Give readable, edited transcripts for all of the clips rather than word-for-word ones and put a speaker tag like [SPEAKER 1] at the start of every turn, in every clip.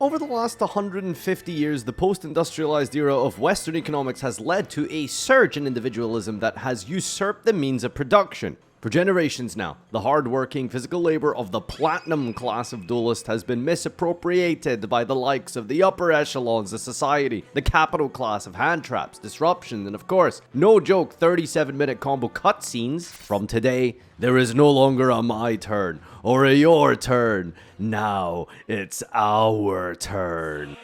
[SPEAKER 1] Over the last 150 years, the post-industrialized era of Western economics has led to a surge in individualism that has usurped the means of production. For generations now, the hard-working physical labor of the platinum class of duelist has been misappropriated by the likes of the upper echelons of society, the capital class of hand traps, disruption, and of course, no joke 37-minute combo cutscenes. From today, there is no longer a my turn or a your turn. Now, it's our turn.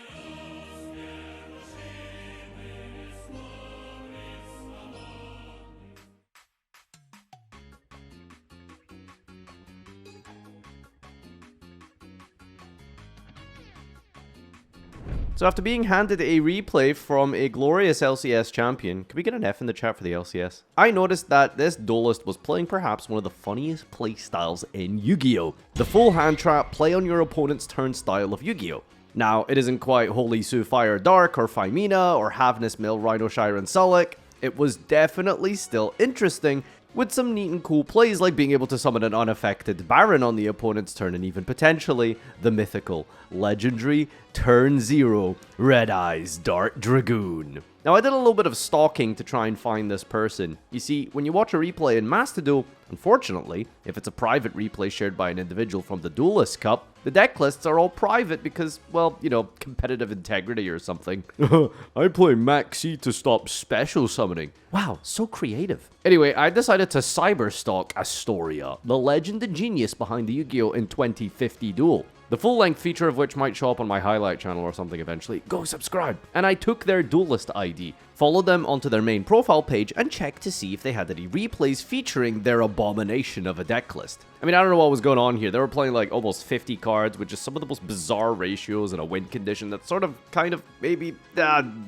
[SPEAKER 1] So after being handed a replay from a glorious LCS champion, can we get an F in the chat for the LCS? I noticed that this duelist was playing perhaps one of the funniest playstyles in Yu-Gi-Oh! The full hand trap play on your opponent's turn style of Yu-Gi-Oh! Now, it isn't quite Holy Su Fire Dark or Femina or Havness Mill Rhino Shiren Sulik. It was definitely still interesting, with some neat and cool plays like being able to summon an unaffected Baron on the opponent's turn and even potentially the mythical, legendary, turn 0, Red Eyes Dark Dragoon. Now I did a little bit of stalking to try and find this person. You see, when you watch a replay in Master Duel, unfortunately, if it's a private replay shared by an individual from the Duelist Cup, the deck lists are all private because, well, you know, competitive integrity or something. I play Maxi to stop special summoning. Wow, so creative. Anyway, I decided to cyberstalk Astoria, the legend and genius behind the Yu-Gi-Oh! In 2050 Duel. The full-length feature of which might show up on my highlight channel or something eventually. Go subscribe. And I took their duelist ID, followed them onto their main profile page, and checked to see if they had any replays featuring their abomination of a deck list. I mean, I don't know what was going on here. They were playing like almost 50 cards with just some of the most bizarre ratios and a win condition that's sort of, kind of, maybe,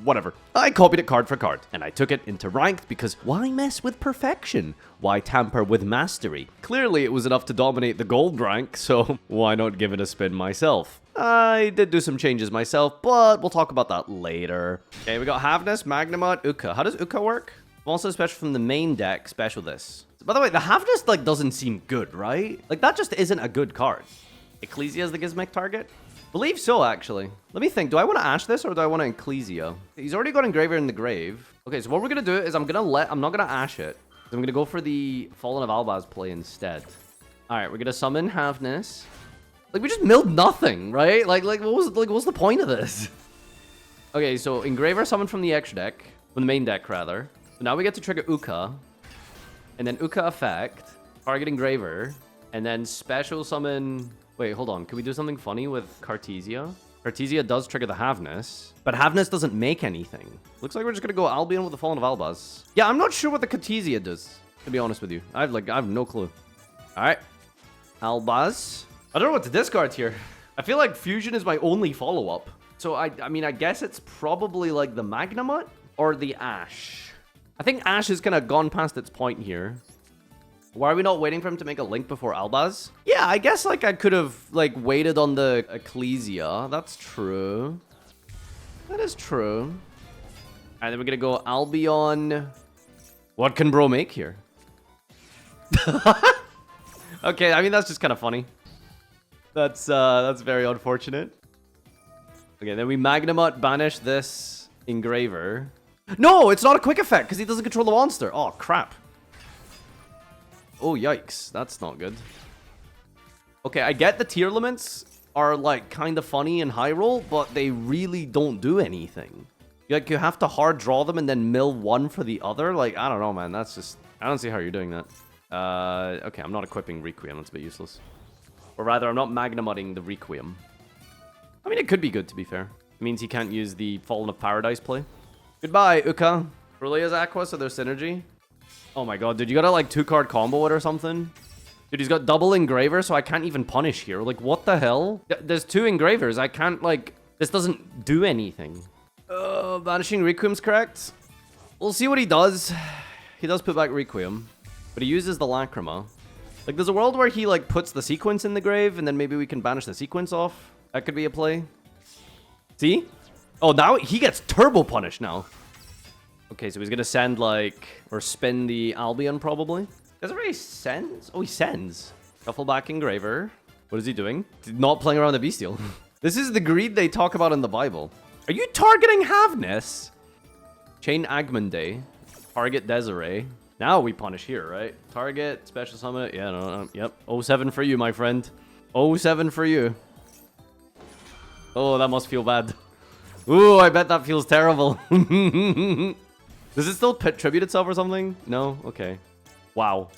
[SPEAKER 1] whatever. I copied it card for card, and I took it into ranked because why mess with perfection? Why tamper with mastery? Clearly, it was enough to dominate the gold rank, so why not give it a spin myself? I did do some changes myself, but we'll talk about that later. Okay, we got Havness, Magnamut, Uka. How does Uka work? Also special from the main deck, special this. By the way, the Havness, like, doesn't seem good, right? Like, that just isn't a good card. Ecclesia is the Gizmek target? Believe so, actually. Let me think. Do I want to Ash this or do I want to Ecclesia? He's already got Engraver in the grave. Okay, so what we're going to do is I'm not going to Ash it. I'm going to go for the Fallen of Albaz play instead. All right, we're going to summon Havness. Like, we just milled nothing, right? Like what was the point of this? Okay, so Engraver summoned from the extra deck. From the main deck, rather. So now we get to trigger Uka. And then Uka effect. Target Engraver. And then special summon... Wait, hold on. Can we do something funny with Cartesia? Cartesia does trigger the Havness. But Havness doesn't make anything. Looks like we're just going to go Albion with the Fallen of Albaz. Yeah, I'm not sure what the Cartesia does, to be honest with you. I have no clue. All right. Albaz. I don't know what to discard here. I feel like Fusion is my only follow-up. So, I mean, I guess it's probably like the Magnamut or the Ash. I think Ash has kind of gone past its point here. Why are we not waiting for him to make a link before Albaz? Yeah, I guess, like, I could have, like, waited on the Ecclesia. That's true. That is true. And then we're gonna go Albion. What can bro make here? Okay, I mean, that's just kind of funny. That's very unfortunate. Okay, then we Magnamut banish this Engraver. No, it's not a quick effect because he doesn't control the monster. Oh, crap. Oh, yikes. That's not good. Okay, I get the tier limits are, like, kind of funny in high roll, but they really don't do anything. Like, you have to hard draw them and then mill one for the other. Like, I don't know, man. That's just... I don't see how you're doing that. Okay, I'm not equipping Requiem. That's a bit useless. Or rather, I'm not Magnamutting the Requiem. I mean, it could be good, to be fair. It means he can't use the Fallen of Paradise play. Goodbye, Uka. Relia's Aqua, so there's synergy. Oh my god, dude, you gotta, like, 2-card combo it or something? Dude, he's got double Engraver, so I can't even punish here. Like, what the hell? There's 2 Engravers. I can't, like... This doesn't do anything. Banishing Requiem's correct. We'll see what he does. He does put back Requiem. But he uses the Lacrima. Like, there's a world where he, like, puts the sequence in the grave, and then maybe we can banish the sequence off. That could be a play. See? Oh, now he gets turbo punished now. Okay, so he's gonna send, like... Or spin the Albion, probably. Doesn't really send... Oh, he sends. Shuffle back Engraver. What is he doing? Not playing around the Bestial. This is the greed they talk about in the Bible. Are you targeting Havness? Chain Agmonde. Target Desiree. Now we punish here, right? Target, special summon. Yeah, no, yep. 07 for you, my friend. 07 for you. Oh, that must feel bad. Ooh, I bet that feels terrible. Does it still tribute itself or something? No? Okay. Wow.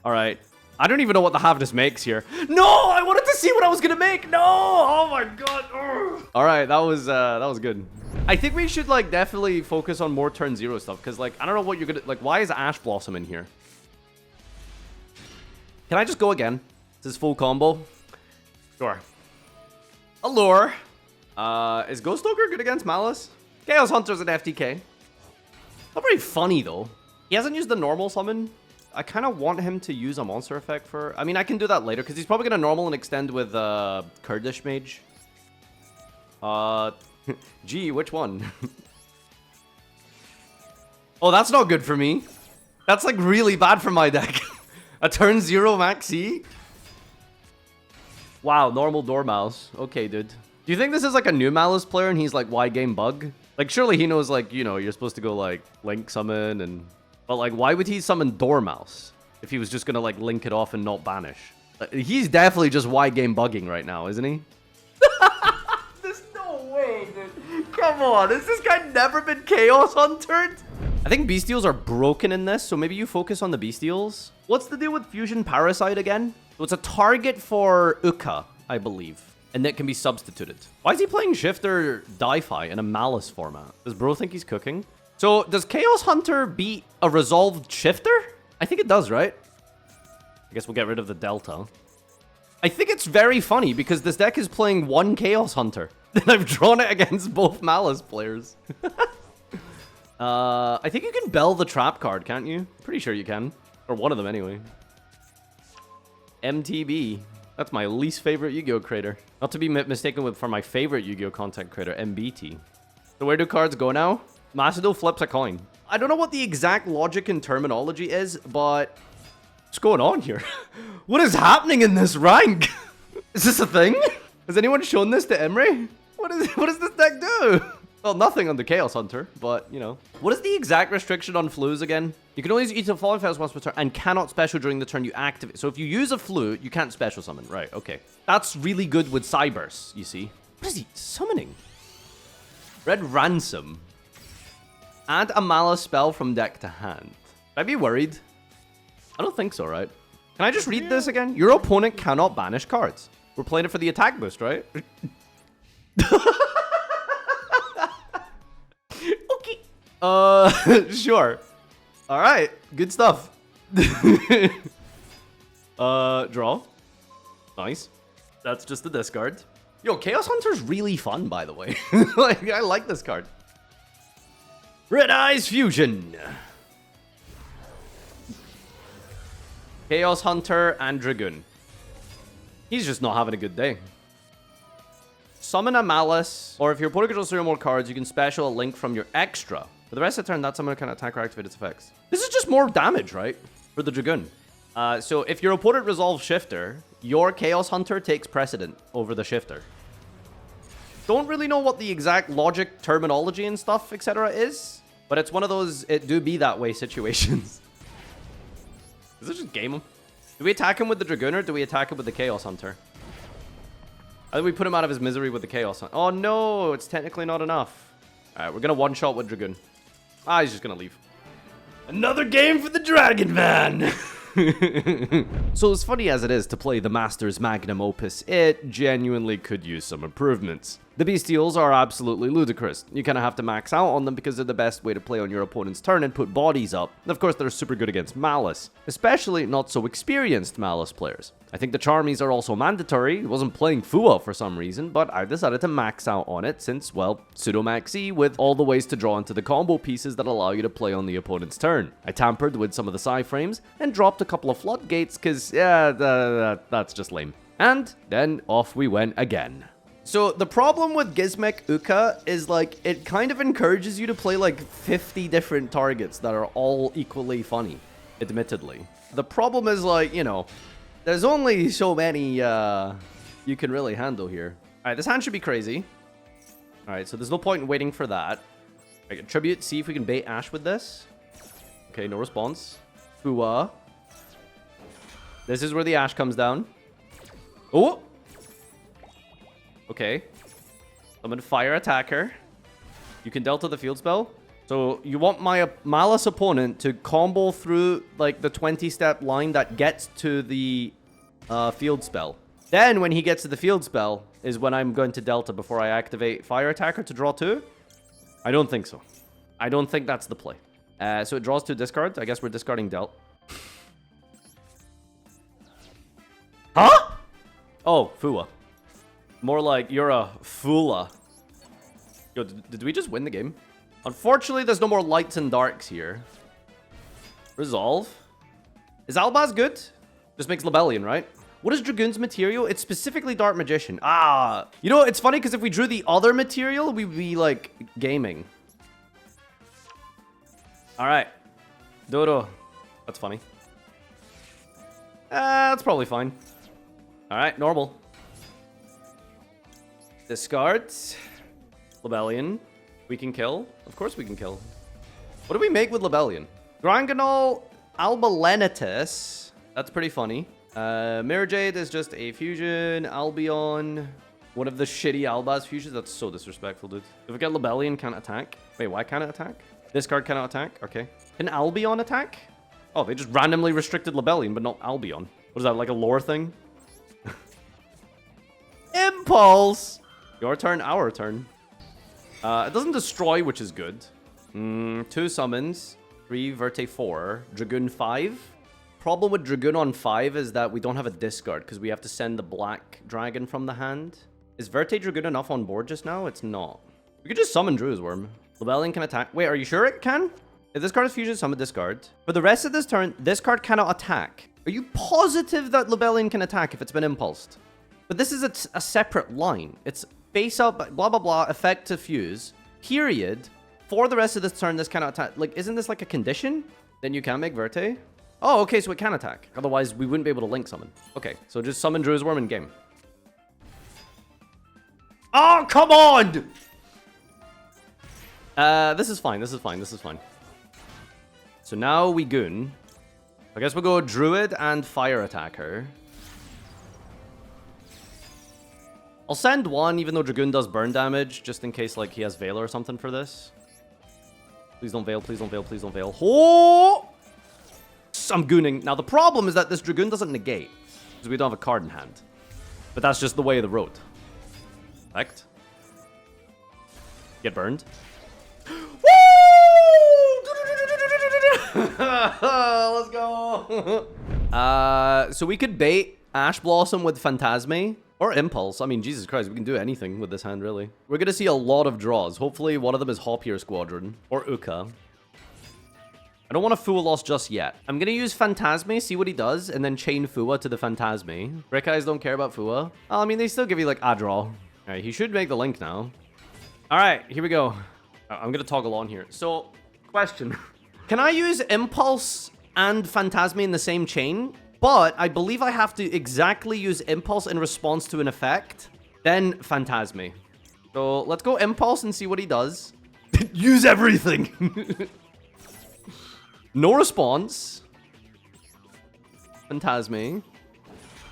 [SPEAKER 1] All right. I don't even know what the Havness makes here. No! I wanted to see what I was going to make! No! Oh my god! Ugh. All right, that was good. I think we should, like, definitely focus on more turn 0 stuff. Because, like, I don't know what you're going to... Like, why is Ash Blossom in here? Can I just go again? This is full combo? Sure. Allure. Is Ghost Ogre good against Malice? Chaos Hunter's an FTK. Not very funny, though. He hasn't used the normal summon. I kind of want him to use a monster effect for... I mean, I can do that later, because he's probably going to normal and extend with Kurdish Mage. Gee, which one? Oh, that's not good for me. That's, like, really bad for my deck. A turn 0 maxi? Wow, normal Dormouse. Okay, dude. Do you think this is, like, a new Malice player and he's, like, why game bug? Like, surely he knows, like, you know, you're supposed to go, like, Link summon and... But, like, why would he summon Dormouse if he was just gonna, like, link it off and not banish? He's definitely just wide game bugging right now, isn't he? There's no way, dude. Come on, has this guy never been Chaos Huntered? I think Bestials are broken in this, so maybe you focus on the Bestials. What's the deal with Fusion Parasite again? So it's a target for Uka, I believe. And that can be substituted. Why is he playing Shifter Di-Fi in a Malice format? Does bro think he's cooking? So, does Chaos Hunter beat a resolved Shifter? I think it does, right? I guess we'll get rid of the Delta. I think it's very funny because this deck is playing one Chaos Hunter. And I've drawn it against both Malice players. I think you can Bell the Trap card, can't you? Pretty sure you can. Or one of them, anyway. MTB. That's my least favorite Yu-Gi-Oh creator. Not to be mistaken for my favorite Yu-Gi-Oh content creator, MBT. So where do cards go now? Macedo flips a coin. I don't know what the exact logic and terminology is, but... What's going on here? What is happening in this rank? Is this a thing? Has anyone shown this to Emre? What does this deck do? Well, nothing on the Chaos Hunter, but, you know. What is the exact restriction on flus again? You can only use a Falling Fells once per turn and cannot special during the turn you activate. So if you use a flu, you can't special summon. Right, okay. That's really good with Cybers, you see. What is he summoning? Red Ransom. Add a Malice spell from deck to hand. I'd be worried. I don't think so, right? Can I just read this again? Your opponent cannot banish cards. We're playing it for the attack boost, right? Okay. Sure. Alright. Good stuff. Draw. Nice. That's just the discard. Yo, Chaos Hunter's really fun, by the way. Like, I like this card. Red Eyes Fusion. Chaos Hunter and Dragoon. He's just not having a good day. Summon a Malice, or if your opponent controls 3 or more cards, you can special a link from your extra. For the rest of the turn, that summon can attack or activate its effects. This is just more damage, right? For the Dragoon. So if your opponent resolves Shifter, your Chaos Hunter takes precedent over the Shifter. Don't really know what the exact logic, terminology, and stuff, etc. is. But it's one of those, it do be that way situations. Is it just game him? Do we attack him with the Dragoon or do we attack him with the Chaos Hunter? I think we put him out of his misery with the Chaos Hunter. Oh no, it's technically not enough. Alright, we're gonna one-shot with Dragoon. Ah, he's just gonna leave. Another game for the Dragon Man! So as funny as it is to play the Master's magnum opus, it genuinely could use some improvements. The Bestials are absolutely ludicrous. You kind of have to max out on them because they're the best way to play on your opponent's turn and put bodies up. And of course, they're super good against Malice, especially not so experienced Malice players. I think the Charmies are also mandatory. I wasn't playing Fua for some reason, but I decided to max out on it since, well, pseudo-maxi with all the ways to draw into the combo pieces that allow you to play on the opponent's turn. I tampered with some of the sci frames and dropped a couple of floodgates because, yeah, that's just lame. And then off we went again. So the problem with Gizmek Uka is like it kind of encourages you to play like 50 different targets that are all equally funny, admittedly. The problem is like, you know, there's only so many you can really handle here. Alright, this hand should be crazy. Alright, so there's no point in waiting for that. Alright, Tribute, see if we can bait Ash with this. Okay, no response. Fua. This is where the Ash comes down. Oh! Okay. I'm gonna fire attacker. You can Delta the field spell. So you want my Malice opponent to combo through like the 20-step line that gets to the field spell. Then when he gets to the field spell is when I'm going to Delta before I activate fire attacker to draw 2. I don't think so. I don't think that's the play. So it draws 2 discards. I guess we're discarding Delt. Huh? Oh, Fua. More like you're a Fula. Yo, did we just win the game? Unfortunately, there's no more lights and darks here. Resolve. Is Albaz good? Just makes Lebellion, right? What is Dragoon's material? It's specifically Dark Magician. Ah. You know, it's funny because if we drew the other material, we'd be, like, gaming. Alright. Dodo. That's funny. That's probably fine. Alright, normal. Discard. Lebellion. We can kill. Of course we can kill. What do we make with Lebellion? Granganol Albalenitus. That's pretty funny. Mirror Jade is just a fusion. Albion. One of the shitty Albaz fusions. That's so disrespectful, dude. If we get Lebellion, can't attack. Wait, why can't it attack? This card cannot attack? Okay. Can Albion attack? Oh, they just randomly restricted Lebellion, but not Albion. What is that, like a lore thing? Impulse! Your turn, our turn. It doesn't destroy, which is good. 2 summons. 3, Verte 4. Dragoon 5. Problem with Dragoon on 5 is that we don't have a discard because we have to send the black dragon from the hand. Is Verte Dragoon enough on board just now? It's not. We could just summon Druid's Worm. Lebellion can attack. Wait, are you sure it can? If this card is fusion, summon discard. For the rest of this turn, this card cannot attack. Are you positive that Lebellion can attack if it's been impulsed? But this is a separate line. It's face up, blah, blah, blah, effect to fuse, period. For the rest of this turn, this cannot attack. Like, isn't this like a condition? Then you can make Verte? Oh, okay, so it can attack. Otherwise, we wouldn't be able to link summon. Okay, so just summon Druid's Worm in game. Oh, come on! This is fine, this is fine, this is fine. So now we goon. I guess we'll go Druid and Fire Attacker. I'll send 1, even though Dragoon does burn damage, just in case, like, he has Veil or something for this. Please don't Veil, please don't Veil, please don't Veil. Oh! I'm gooning. Now, the problem is that this Dragoon doesn't negate, because we don't have a card in hand. But that's just the way of the road. Effect. Get burned. Let's go. So we could bait Ash Blossom with Phantasme or Impulse. I mean, Jesus Christ, we can do anything with this hand, really. We're going to see a lot of draws. Hopefully, one of them is Hoppier Squadron or Uka. I don't want to Fua Loss just yet. I'm going to use Phantasme, see what he does, and then chain Fua to the Phantasme. Brick Eyes don't care about Fua. I mean, they still give you, like, a draw. All right, he should make the link now. All right, here we go. I'm going to toggle on here. So, question. Can I use Impulse and Phantasme in the same chain? But I believe I have to exactly use Impulse in response to an effect, then Phantasme. So let's go Impulse and see what he does. Use everything! No response. Phantasme.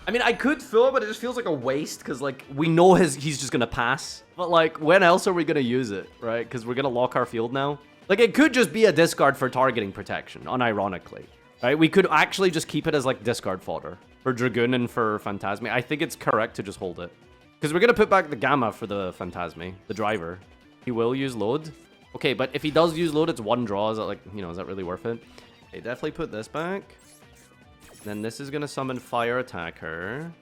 [SPEAKER 1] I mean, I could Fua, but it just feels like a waste, because, like, we know he's just going to pass. But, like, when else are we going to use it, right? Because we're going to lock our field now. Like, it could just be a discard for targeting protection, unironically. Right? We could actually just keep it as, like, discard fodder for Dragoon and for Phantasme. I think it's correct to just hold it. Because we're going to put back the Gamma for the Phantasme, the driver. He will use load. Okay, but if he does use load, it's 1 draw. Is that, like, you know, is that really worth it? Okay, definitely put this back. Then this is going to summon Fire Attacker.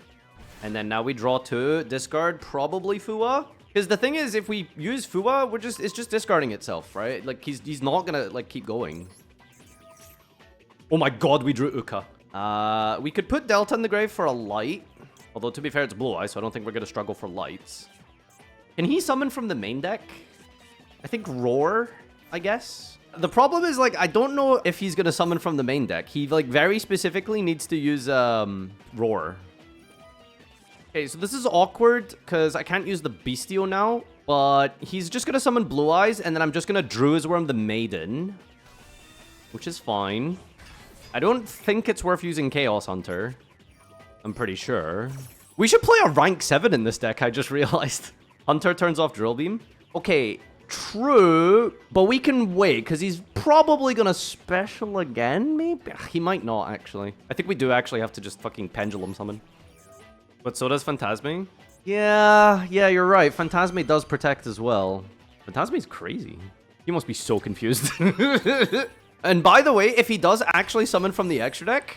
[SPEAKER 1] And then now we draw 2. Discard, probably Fua. Because the thing is, if we use Fua, it's just discarding itself, right? Like, he's not going to, like, keep going. Oh my god, we drew Uka. We could put Delta in the grave for a light. Although, to be fair, it's Blue Eye, so I don't think we're going to struggle for lights. Can he summon from the main deck? I think Roar, I guess. The problem is, like, I don't know if he's going to summon from the main deck. He, like, very specifically needs to use Roar. Okay, so this is awkward because I can't use the Bestial now, but he's just going to summon Blue Eyes, and then I'm just going to Druisworm the Maiden, which is fine. I don't think it's worth using Chaos Hunter. I'm pretty sure. We should play a rank 7 in this deck, I just realized. Hunter turns off Drill Beam. Okay, true, but we can wait, because he's probably going to special again, maybe? He might not, actually. I think we do actually have to just fucking Pendulum Summon. But so does Phantasme? Yeah, you're right. Phantasme does protect as well. Phantasme's crazy. He must be so confused. And by the way, if he does actually summon from the extra deck,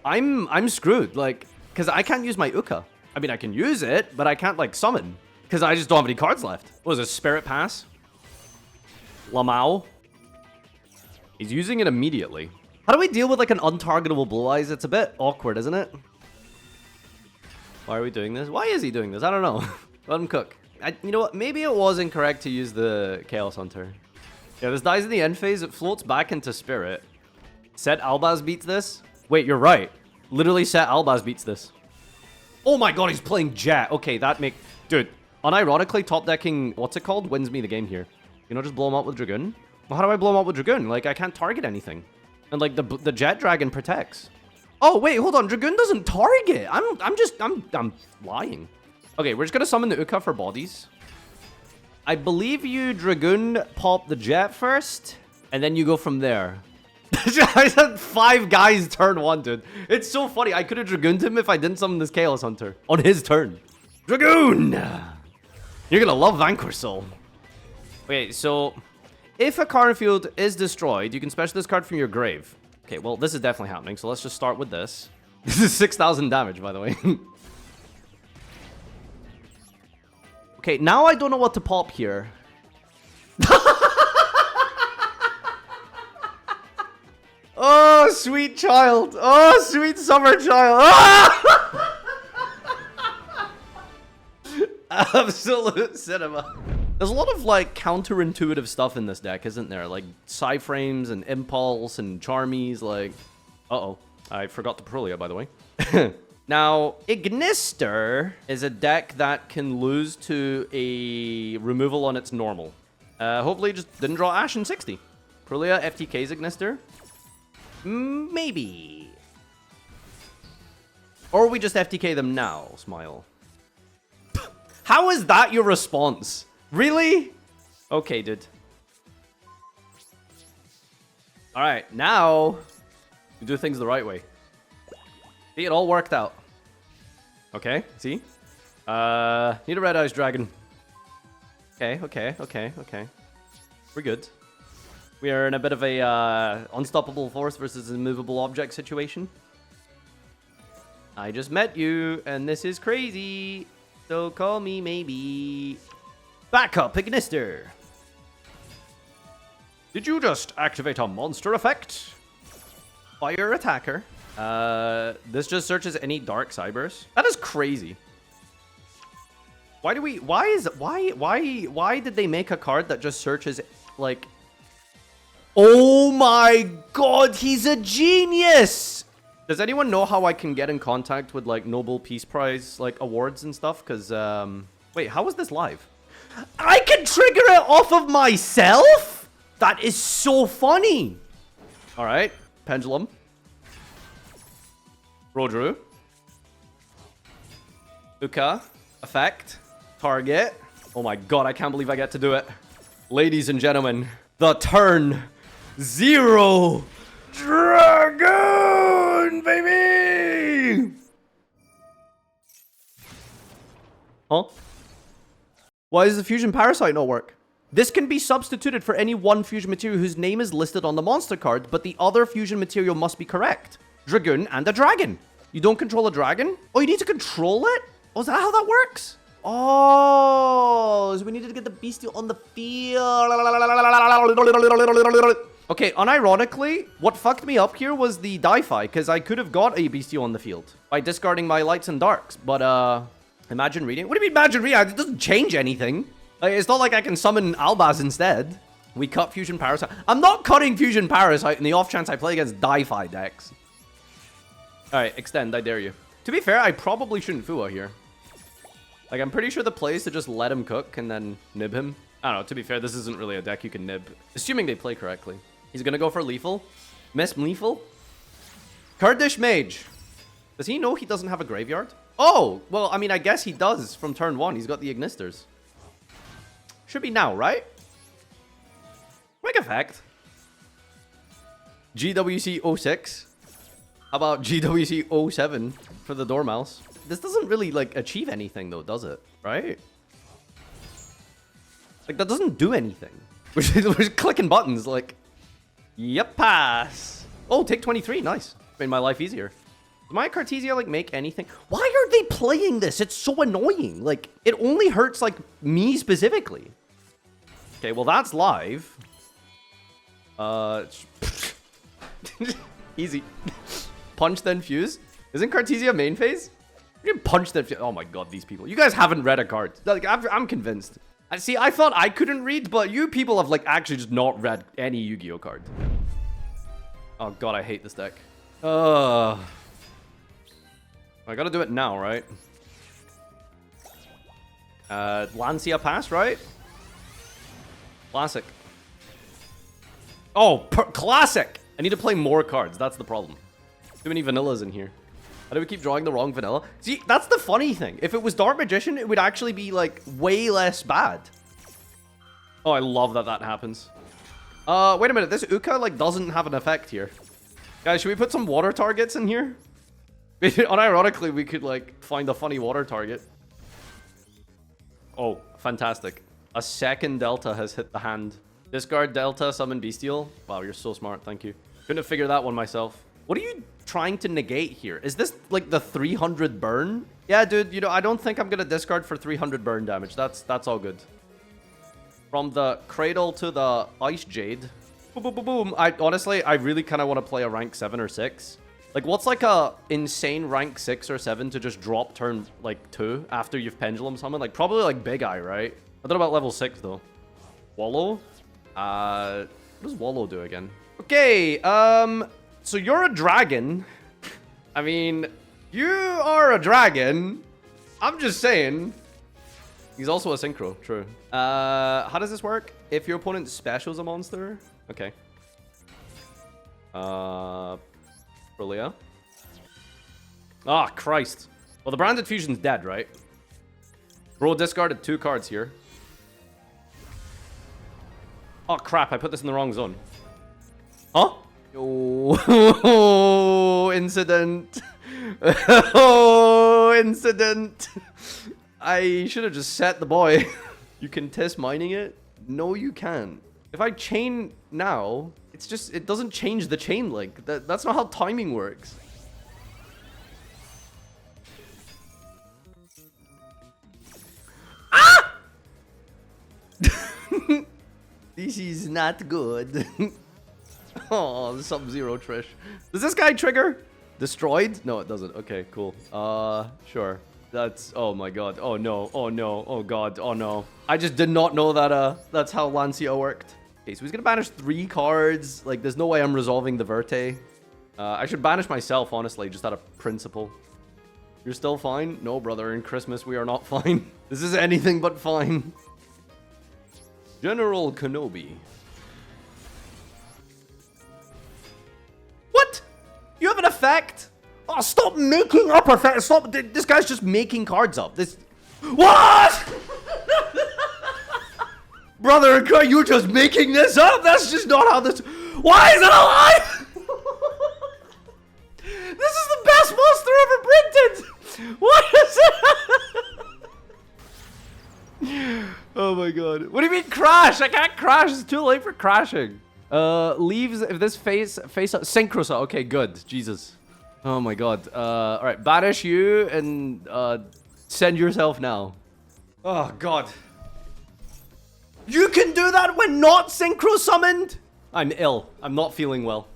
[SPEAKER 1] I'm screwed, like, because I can't use my Uka. I mean, I can use it, but I can't, like, summon, because I just don't have any cards left. What is this, Spirit Pass? Lamau? He's using it immediately. How do we deal with, like, an untargetable Blue Eyes? It's a bit awkward, isn't it? Why are we doing this? Why is he doing this? I don't know. Let him cook. You know what? Maybe it was incorrect to use the Chaos Hunter. Yeah, this dies in the end phase. It floats back into Spirit. Set Albaz beats this. Wait, you're right. Literally Set Albaz beats this. Oh my god, he's playing Jet. Okay, that make... Dude, unironically, top decking, what's it called? Wins me the game here. You know, just blow him up with Dragoon? Well, how do I blow him up with Dragoon? Like, I can't target anything. And, like, the Jet Dragon protects. Oh, wait, hold on. Dragoon doesn't target. I'm lying. Okay, we're just gonna summon the Uka for bodies. I believe you Dragoon pop the Jet first, and then you go from there. I had 5 guys turn 1, dude. It's so funny. I could have Dragooned him if I didn't summon this Chaos Hunter on his turn. Dragoon! You're gonna love Vanquish Soul. Okay, so if a card field is destroyed, you can special this card from your grave. Okay, well, this is definitely happening, so let's just start with this. This is 6,000 damage, by the way. Okay, now I don't know what to pop here. Oh, sweet child. Oh, sweet summer child. Ah! Absolute cinema. There's a lot of, like, counterintuitive stuff in this deck, isn't there? Like, Psyframes and Impulse and Charmies, like... Uh-oh. I forgot the Prolia, by the way. Now, Ignister is a deck that can lose to a removal on its normal. Hopefully it just didn't draw Ash in 60. Prolia FTK's Ignister? Maybe. Or we just FTK them now, Smile. How is that your response? Really? Okay, dude. Alright, now you do things the right way. See, it all worked out. Okay, see? Need a Red Eyes Dragon. Okay. We're good. We are in a bit of a unstoppable force versus immovable object situation. I just met you, and this is crazy. So call me maybe. Backup Ignister. Did you just activate a monster effect? Fire attacker. This just searches any dark cybers. That is crazy. Why did they make a card that just searches, like... Oh my god, he's a genius! Does anyone know how I can get in contact with, like, Nobel Peace Prize, like, awards and stuff? Because, wait, how is this live? I can trigger it off of myself? That is so funny! Alright, Pendulum. Rodru. Uka. Effect. Target. Oh my god, I can't believe I get to do it. Ladies and gentlemen, the turn 0 Dragoon, baby! Huh? Why does the Fusion Parasite not work? This can be substituted for any one fusion material whose name is listed on the monster card, but the other fusion material must be correct. Dragoon and a dragon. You don't control a dragon? Oh, you need to control it? Oh, is that how that works? Oh, so we needed to get the bestial on the field. Okay, unironically, what fucked me up here was the die-fi, because I could have got a bestial on the field by discarding my lights and darks, but, imagine reading. What do you mean imagine reading? It doesn't change anything. Like, it's not like I can summon Albaz instead. We cut Fusion Parasite. I'm not cutting Fusion Parasite in the off chance I play against die-fi decks. Alright, extend, I dare you. To be fair, I probably shouldn't Fua here. Like, I'm pretty sure the play is to just let him cook and then nib him. I don't know, to be fair, this isn't really a deck you can nib. Assuming they play correctly. He's gonna go for lethal. Miss lethal. Kurdish Mage. Does he know he doesn't have a graveyard? Oh, well, I mean, I guess he does from turn 1. He's got the Ignisters. Should be now, right? Quick effect. GWC 06. How about GWC 07 for the Dormouse? This doesn't really, like, achieve anything, though, does it? Right? Like, that doesn't do anything. We're just clicking buttons, like... Yep, pass. Oh, take 23. Nice. Made my life easier. Does my Cartesia, like, make anything? Why are they playing this? It's so annoying. Like, it only hurts, like, me specifically. Okay, well, that's live. Easy. Punch, then fuse. Isn't Cartesia main phase? You can punch, then fuse. Oh my god, these people. You guys haven't read a card. Like, I'm convinced. See, I thought I couldn't read, but you people have, like, actually just not read any Yu-Gi-Oh card. Oh god, I hate this deck. I gotta do it now, right? Lancia pass, right? Classic. Oh, classic! I need to play more cards. That's the problem. Too many vanillas in here. How do we keep drawing the wrong vanilla? See, that's the funny thing. If it was Dark Magician, it would actually be, like, way less bad. Oh, I love that that happens. Wait a minute. This Uka, like, doesn't have an effect here. Guys, should we put some water targets in here? Unironically, we could, like, find a funny water target. Oh, fantastic. A second Delta has hit the hand. Discard Delta, summon Bestial. Wow, you're so smart. Thank you. Couldn't have figured that one myself. What are you trying to negate here? Is this, like, the 300 burn? Yeah, dude, you know, I don't think I'm gonna discard for 300 burn damage. That's all good. From the Cradle to the Ice Jade. Boom, boom, boom, boom. Honestly, I really kind of want to play a rank 7 or 6. Like, what's, like, a insane rank 6 or 7 to just drop turn, like, 2 after you've Pendulum Summoned? Like, probably, like, Big Eye, right? I don't know about level 6, though. Wallow? What does Wallow do again? Okay, so you're a dragon. I mean, you are a dragon. I'm just saying. He's also a synchro, true. How does this work? If your opponent specials a monster? Okay. Brillia. Ah, Christ. Well, the Branded Fusion's dead, right? Bro discarded 2 cards here. Oh, crap. I put this in the wrong zone. Huh? Oh, incident. Oh, incident. I should have just set the boy. You can test mining it? No, you can't. If I chain now, it's just, it doesn't change the chain link. That's not how timing works. Ah! This is not good. Oh, Sub-Zero Trish. Does this guy trigger? Destroyed? No, it doesn't. Okay, cool. Sure. That's... Oh my god. Oh no. Oh no. Oh god. Oh no. I just did not know that, that's how Lancia worked. Okay, so he's gonna banish 3 cards. Like, there's no way I'm resolving the Verte. I should banish myself, honestly, just out of principle. You're still fine? No, brother. In Christmas, we are not fine. This is anything but fine. General Kenobi. What? You have an effect? Oh, stop making up effects. Stop. This guy's just making cards up. This... What? Brother, you're just making this up? That's just not how this... Why is it alive? This is the best monster ever printed. What is it? Oh my god. What do you mean crash? I can't crash. It's too late for crashing. Leaves if this face up. Synchro. Okay, good. Jesus. Oh my god. Alright, banish you and send yourself now. Oh god. You can do that when not synchro summoned? I'm ill. I'm not feeling well.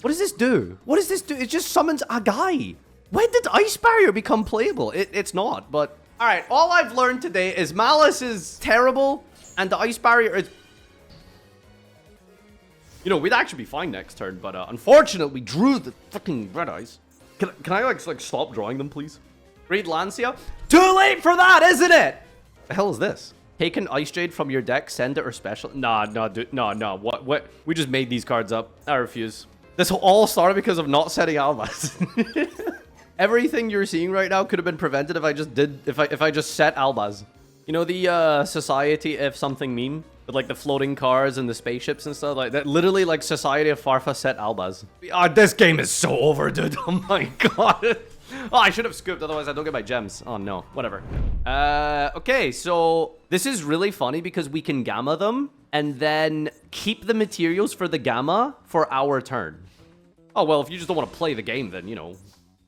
[SPEAKER 1] What does this do? What does this do? It just summons a guy. When did Ice Barrier become playable? It's not, but... Alright, all I've learned today is Malice is terrible, and the Ice Barrier is... You know, we'd actually be fine next turn, but unfortunately, we drew the fucking red eyes. Can I like stop drawing them, please? Read Lancia? Too late for that, isn't it? The hell is this? Take an Ice Jade from your deck, send it or special. Nah, dude. No. What? We just made these cards up. I refuse. This all started because of not setting Albaz. Everything you're seeing right now could have been prevented if I just set Albaz. You know the Society if something meme? With like the floating cars and the spaceships and stuff like that. Literally like Society of Farfa set Albaz. This game is so over, dude. Oh my god. Oh, I should have scooped, otherwise I don't get my gems. Oh no, whatever. Okay, so this is really funny because we can gamma them and then keep the materials for the gamma for our turn. Oh, well, if you just don't want to play the game, then, you know,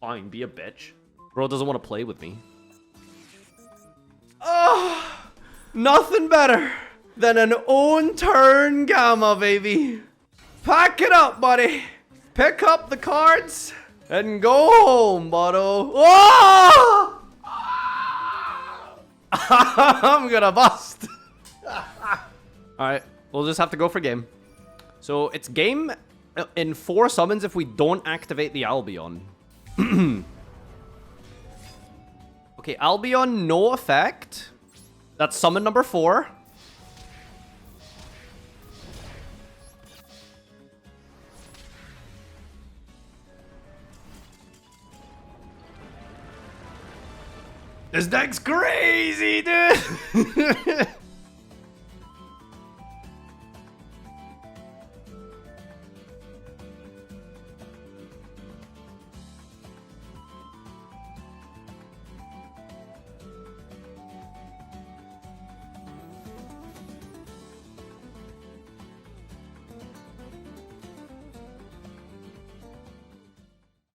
[SPEAKER 1] fine, be a bitch. Bro doesn't want to play with me. Oh, nothing better than an own turn gamma, baby. Pack it up, buddy. Pick up the cards and go home, Botto. Oh! I'm gonna bust. Alright, we'll just have to go for game. So it's game in 4 summons if we don't activate the Albion. Okay, Albion, no effect. That's summon number 4. This deck's crazy, dude!